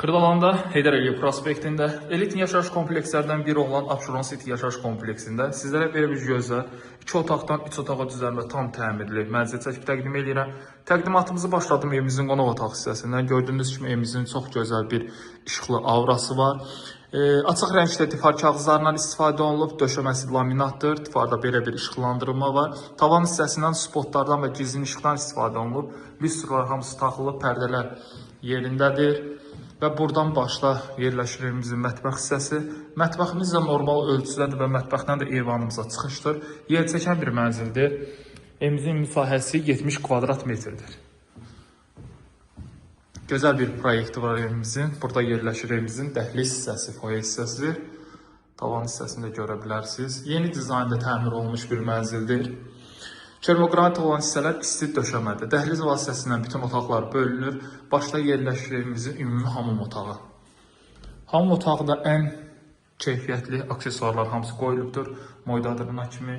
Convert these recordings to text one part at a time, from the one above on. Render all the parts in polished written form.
Xırdalanda Heydər Əliyev prospektində elit yaşayış komplekslərdən biri olan Abşeron City yaşayış kompleksində sizlərə belə bir gözəl 2 otaqdan 3 otağa düzəlmə tam təmirli mənzil çəkib təqdim edirəm. Təqdimatımızı başladım evimizin qonaq otaq hissəsindən. Gördüyünüz kimi evimizin çox gözəl bir işıqlı aurası var. Açıq rəngdə difar kağızlarından istifadə olunub, döşəməsi laminatdır. Difarda belə bir işıqlandırılma var. Tavan hissəsindən spotlardan və gizlin işıqdan istifadə olunub. Lüstralar hamısı taxılıb, pərdələr yerindədir. Və buradan başla yerləşir evimizin mətbəx hissəsi. Mətbəximiz də normal ölçüdədir və mətbəxdən də eyvanımıza çıxışdır. Yer çəkən bir mənzildir. Evimizin müsahəsi 70 kvadrat metrdir. Gözəl bir proyekti var evimizin. Burada yerləşir evimizin dəhliz hissəsi, foyer hissəsi. Tavan hissəsini də görə bilərsiniz. Yeni dizaynda təmir olunmuş bir mənzildir. Termogranit olan hissələr isti döşəmədir. Dəhliz vasitəsindən bütün otaqlar bölünür. Başda yerləşir evimizin ümumi hamam otağı. Hamam otağı da ən keyfiyyətli aksesuarlar hamısı qoyulubdur. Moydadırına kimi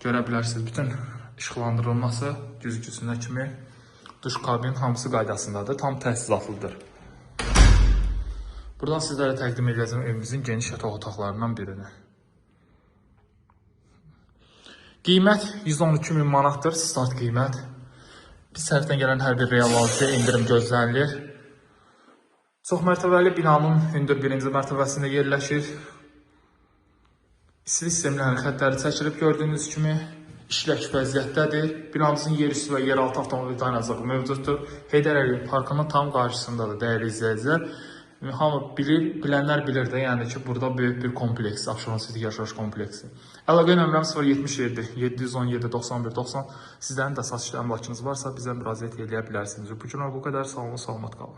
görə bilərsiniz. Bütün işıqlandırılması güzgüsünə kimi duş kabin hamısı qaydasındadır. Tam təchizatlıdır. Buradan sizlərə təqdim edəcəm evimizin geniş yataq otaqlarından birini. Qiymət 112.000 manatdır, start qiymət. Biz tərəfdən gələn hər bir realizasiya indirim gözlənilir. Çox mərtəbəli binanın hündür birinci mərtəbəsində yerləşir. İstilik sistemlərinin xəttləri çəkilib gördüyünüz kimi işlək vəziyyətdədir. Binamızın yerüstü və yeraltı avtomobil dayanacaqı mövcuddur. Heydər Əliyev parkının tam qarşısındadır dəyərli izləyicilər. Hamı bilir, bilənlər bilir də, yəni ki, burada böyük bir kompleks, Abşeron City yaşayış kompleksi. Əlaqə nömrəm 077 717 91 90. Sizlərin də əsas işləm bakınız varsa bizə müraciət edə bilərsiniz. Bu gün bu qədər, sağ olun, salamat qalın.